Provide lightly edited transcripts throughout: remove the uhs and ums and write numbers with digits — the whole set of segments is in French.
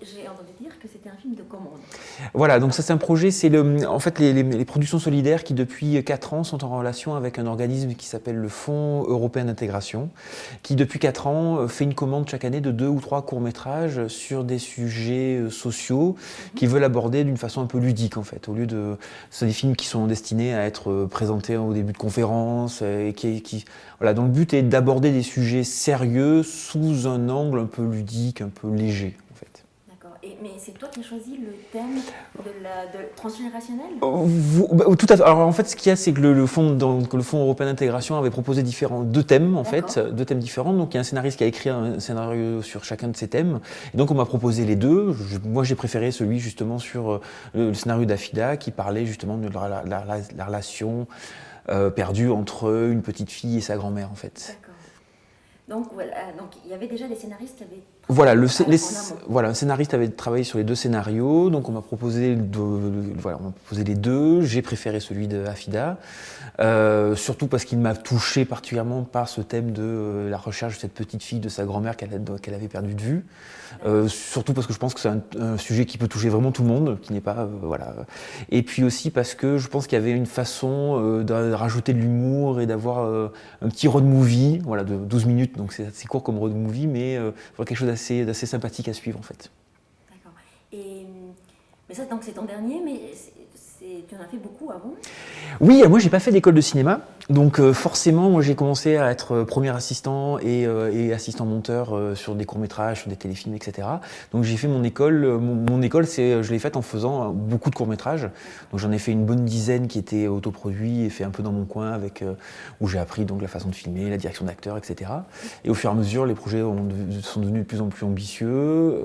j'ai entendu dire que c'était un film de commande. Voilà, donc ça c'est un projet, en fait les productions solidaires qui depuis 4 ans sont en relation avec un organisme qui s'appelle le Fonds européen d'intégration, qui depuis 4 ans fait une commande chaque année de 2 ou 3 courts-métrages sur des sujets sociaux qu'ils veulent aborder d'une façon un peu ludique en fait, au lieu de... C'est des films qui sont destinés à être présentés au début de conférences, et voilà, dont le but est d'aborder des sujets sérieux sous un angle un peu ludique, un peu léger. D'accord. Mais c'est toi qui as choisi le thème de transgénérationnel ? Tout à fait. Alors en fait, ce qu'il y a, c'est que le Fonds européen d'intégration avait proposé deux thèmes en fait, deux thèmes différents. Donc il y a un scénariste qui a écrit un scénario sur chacun de ces thèmes. Et donc on m'a proposé les deux. Moi, j'ai préféré celui justement sur le scénario d'Afida qui parlait justement de la relation perdue entre une petite fille et sa grand-mère en fait. D'accord. Donc voilà, donc il y avait déjà des scénaristes qui avaient voilà, un scénariste avait travaillé sur les deux scénarios, donc on m'a proposé les deux. J'ai préféré celui de Afida, surtout parce qu'il m'a touché particulièrement par ce thème de la recherche de cette petite fille de sa grand-mère qu'elle avait perdue de vue. Surtout parce que je pense que c'est un sujet qui peut toucher vraiment tout le monde, qui n'est pas voilà. Et puis aussi parce que je pense qu'il y avait une façon de rajouter de l'humour et d'avoir un petit road movie, voilà, de 12 minutes, donc c'est assez court comme road movie, mais quelque chose d'assez sympathique à suivre en fait. D'accord. Mais ça, donc c'est ton dernier, mais tu en as fait beaucoup avant ? Oui, moi j'ai pas fait d'école de cinéma, donc forcément moi j'ai commencé à être premier assistant et assistant monteur sur des courts-métrages, sur des téléfilms, etc. Donc j'ai fait mon école, je l'ai faite en faisant beaucoup de courts-métrages. Donc j'en ai fait une bonne dizaine qui étaient autoproduits et fait un peu dans mon coin où j'ai appris donc la façon de filmer, la direction d'acteurs, etc. Et au fur et à mesure, les projets sont devenus de plus en plus ambitieux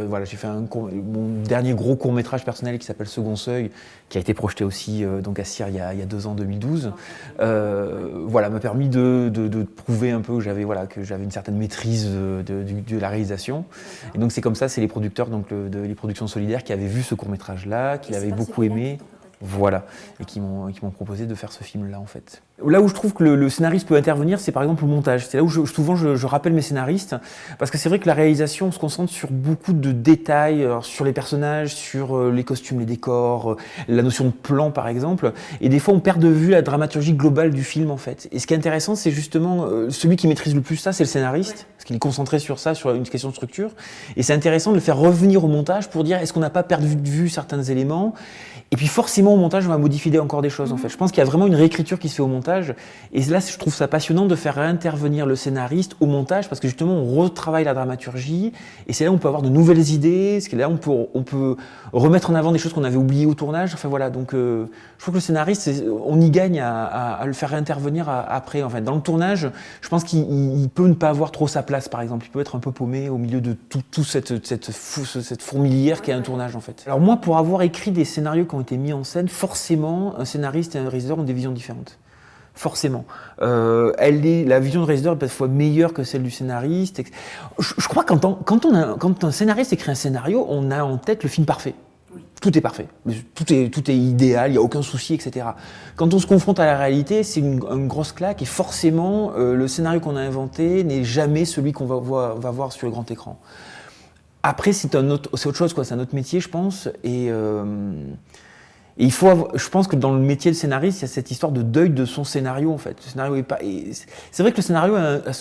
voilà, j'ai fait mon dernier gros court-métrage personnel qui s'appelle Second Seuil, qui a été projeté aussi donc à Cire il y a 2 ans, 2012. Voilà, m'a permis de prouver un peu que j'avais une certaine maîtrise de la réalisation. Et donc c'est comme ça, c'est les producteurs les productions solidaires qui avaient vu ce court-métrage-là, qui l'avaient beaucoup aimé. Voilà, et qui m'ont proposé de faire ce film-là en fait. Là où je trouve que le scénariste peut intervenir, c'est par exemple au montage. C'est là où souvent je rappelle mes scénaristes, parce que c'est vrai que la réalisation, on se concentre sur beaucoup de détails, sur les personnages, sur les costumes, les décors, la notion de plan par exemple, et des fois on perd de vue la dramaturgie globale du film en fait. Et ce qui est intéressant, c'est justement celui qui maîtrise le plus ça, c'est le scénariste, parce qu'il est concentré sur ça, sur une question de structure, et c'est intéressant de le faire revenir au montage pour dire est-ce qu'on n'a pas perdu de vue certains éléments. Et puis forcément au montage on va modifier encore des choses en fait. Je pense qu'il y a vraiment une réécriture qui se fait au montage, et là je trouve ça passionnant de faire intervenir le scénariste au montage, parce que justement on retravaille la dramaturgie, et c'est là où on peut avoir de nouvelles idées, c'est là où on peut remettre en avant des choses qu'on avait oubliées au tournage. Enfin voilà, donc je trouve que le scénariste, on y gagne à le faire réintervenir après en fait. Dans le tournage, je pense qu'il peut ne pas avoir trop sa place par exemple, il peut être un peu paumé au milieu de toute cette fourmilière qu'est un tournage en fait. Alors moi, pour avoir écrit des scénarios qui ont été mis en scène, forcément un scénariste et un réalisateur ont des visions différentes. Forcément. La vision du réalisateur est parfois meilleure que celle du scénariste. Je crois que quand un scénariste écrit un scénario, on a en tête le film parfait. Oui. Tout est parfait. Tout est idéal, il n'y a aucun souci, etc. Quand on se confronte à la réalité, c'est une grosse claque, et forcément, le scénario qu'on a inventé n'est jamais celui qu'on va voir sur le grand écran. Après, c'est autre chose, quoi. C'est un autre métier, je pense. Et je pense que dans le métier de scénariste, il y a cette histoire de deuil de son scénario en fait. Le scénario est pas. C'est vrai que le scénario a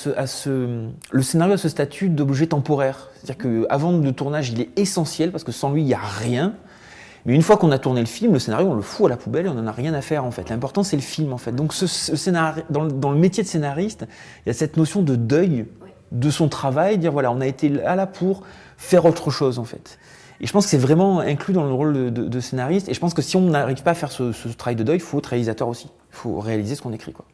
ce statut d'objet temporaire. C'est-à-dire qu'avant le tournage, il est essentiel parce que sans lui, il n'y a rien. Mais une fois qu'on a tourné le film, le scénario, on le fout à la poubelle et on n'en a rien à faire en fait. L'important, c'est le film en fait. Donc dans le métier de scénariste, il y a cette notion de deuil de son travail, dire voilà, on a été là pour faire autre chose en fait. Et je pense que c'est vraiment inclus dans le rôle de scénariste. Et je pense que si on n'arrive pas à faire ce travail de deuil, il faut être réalisateur aussi. Il faut réaliser ce qu'on écrit, quoi.